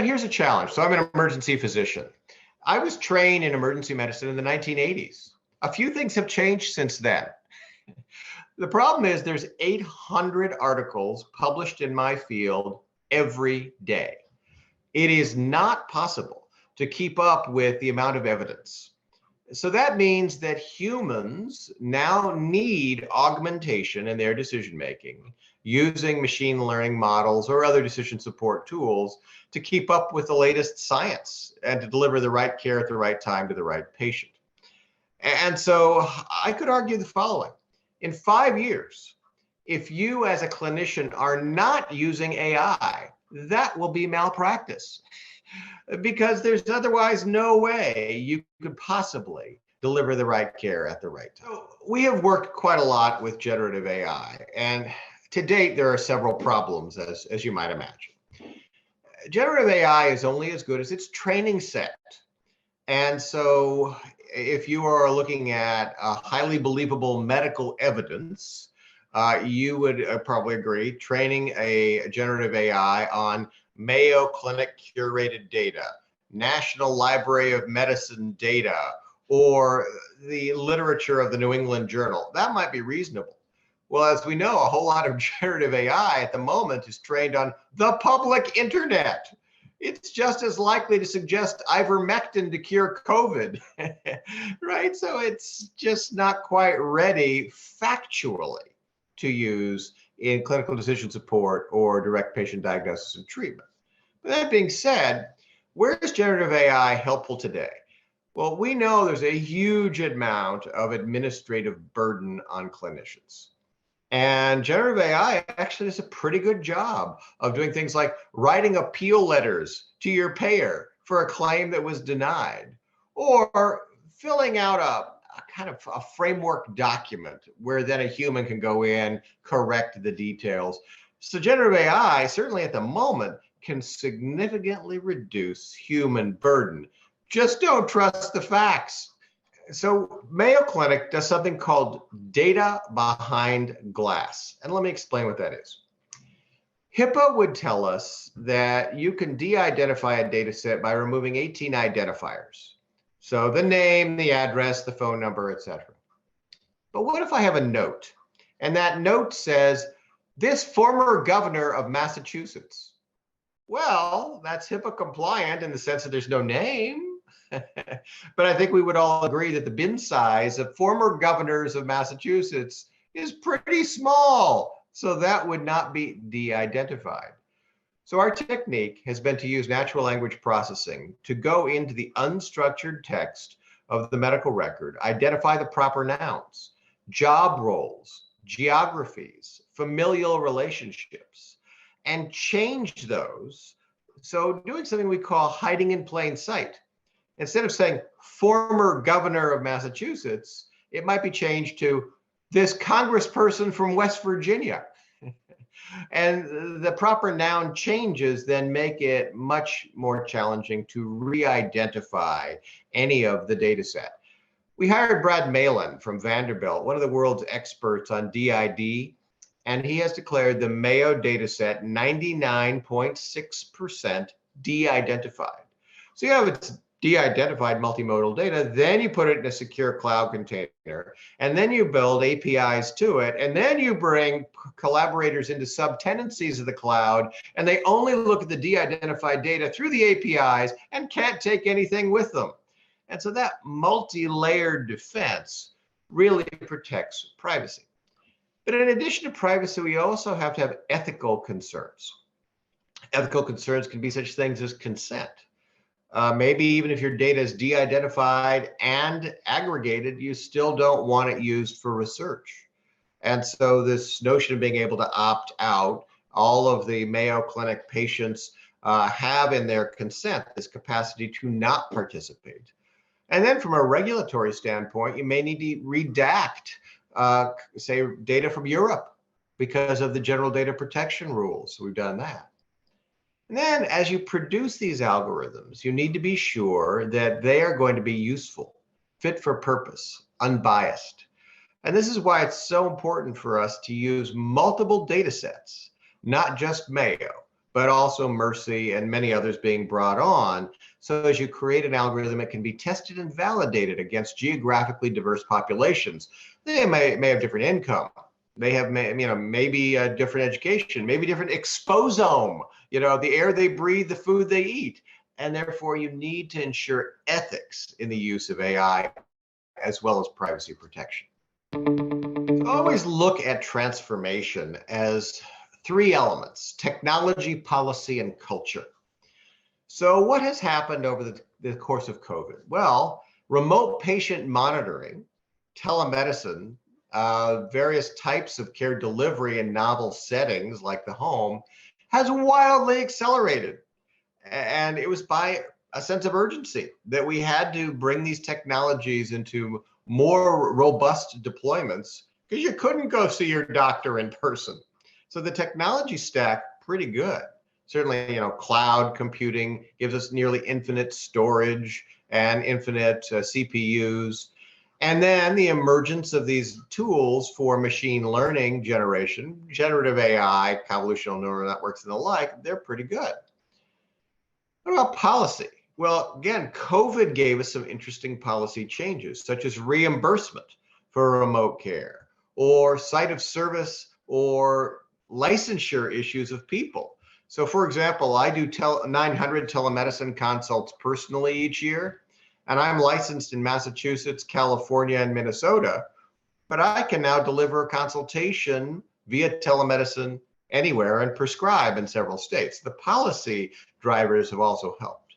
here's a challenge. So I'm an emergency physician. I was trained in emergency medicine in the 1980s. A few things have changed since then. The problem is there's 800 articles published in my field every day. It is not possible to keep up with the amount of evidence. So that means that humans now need augmentation in their decision making using machine learning models or other decision support tools to keep up with the latest science and to deliver the right care at the right time to the right patient. And so I could argue the following. In 5 years, if you as a clinician are not using AI, that will be malpractice because there's otherwise no way you could possibly deliver the right care at the right time. So we have worked quite a lot with generative AI, and to date, there are several problems, as you might imagine. Generative AI is only as good as its training set. And so if you are looking at highly believable medical evidence, you would probably agree training a generative AI on Mayo Clinic curated data, National Library of Medicine data, or the literature of the New England Journal, that might be reasonable. Well, as we know, a whole lot of generative AI at the moment is trained on the public internet. It's just as likely to suggest ivermectin to cure COVID, right? So it's just not quite ready factually to use in clinical decision support or direct patient diagnosis and treatment. But that being said, where is generative AI helpful today? Well, we know there's a huge amount of administrative burden on clinicians. And generative AI actually does a pretty good job of doing things like writing appeal letters to your payer for a claim that was denied, or filling out a kind of a framework document where then a human can go in, correct the details. So generative AI, certainly at the moment, can significantly reduce human burden. Just don't trust the facts. So Mayo Clinic does something called data behind glass. And let me explain what that is. HIPAA would tell us that you can de-identify a data set by removing 18 identifiers. So the name, the address, the phone number, etc. But what if I have a note? And that note says, this former governor of Massachusetts. Well, that's HIPAA compliant in the sense that there's no name. But I think we would all agree that the bin size of former governors of Massachusetts is pretty small. So that would not be de-identified. So our technique has been to use natural language processing to go into the unstructured text of the medical record, identify the proper nouns, job roles, geographies, familial relationships, and change those. So doing something we call hiding in plain sight. Instead of saying former governor of Massachusetts, it might be changed to this congressperson from West Virginia. And the proper noun changes then make it much more challenging to re-identify any of the data set. We hired Brad Malin from Vanderbilt, one of the world's experts on DID, and he has declared the Mayo data set 99.6% de-identified. So you have its de-identified multimodal data, then you put it in a secure cloud container, and then you build APIs to it, and then you bring collaborators into subtenancies of the cloud, and they only look at the de-identified data through the APIs and can't take anything with them. And so that multi-layered defense really protects privacy. But in addition to privacy, we also have to have ethical concerns. Ethical concerns can be such things as consent. Maybe even if your data is de-identified and aggregated, you still don't want it used for research. And so this notion of being able to opt out, all of the Mayo Clinic patients have in their consent this capacity to not participate. And then from a regulatory standpoint, you may need to redact, say, data from Europe because of the general data protection rules. So we've done that. And then as you produce these algorithms, you need to be sure that they are going to be useful, fit for purpose, unbiased. And this is why it's so important for us to use multiple data sets, not just Mayo, but also Mercy and many others being brought on. So as you create an algorithm, it can be tested and validated against geographically diverse populations. They may have different income. They have, maybe a different education, maybe different exposome, the air they breathe, the food they eat. And therefore, you need to ensure ethics in the use of AI as well as privacy protection. So always look at transformation as three elements: technology, policy, and culture. So what has happened over the course of COVID? Well, remote patient monitoring, telemedicine, various types of care delivery in novel settings like the home has wildly accelerated. And it was by a sense of urgency that we had to bring these technologies into more robust deployments because you couldn't go see your doctor in person. So the technology stack, pretty good. Certainly, cloud computing gives us nearly infinite storage and infinite CPUs. And then the emergence of these tools for machine learning generation, generative AI, convolutional neural networks, and the like, they're pretty good. What about policy? Well, again, COVID gave us some interesting policy changes, such as reimbursement for remote care, or site of service, or licensure issues of people. So for example, I do 900 telemedicine consults personally each year, and I'm licensed in Massachusetts, California, and Minnesota, but I can now deliver a consultation via telemedicine anywhere and prescribe in several states. The policy drivers have also helped.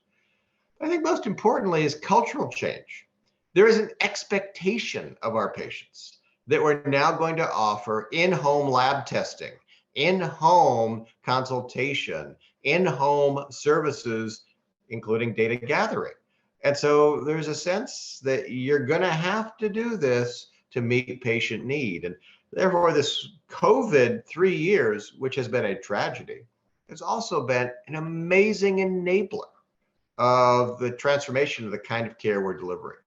I think most importantly is cultural change. There is an expectation of our patients that we're now going to offer in-home lab testing, in-home consultation, in-home services, including data gathering. And so there's a sense that you're going to have to do this to meet patient need. And therefore, this COVID 3 years, which has been a tragedy, has also been an amazing enabler of the transformation of the kind of care we're delivering.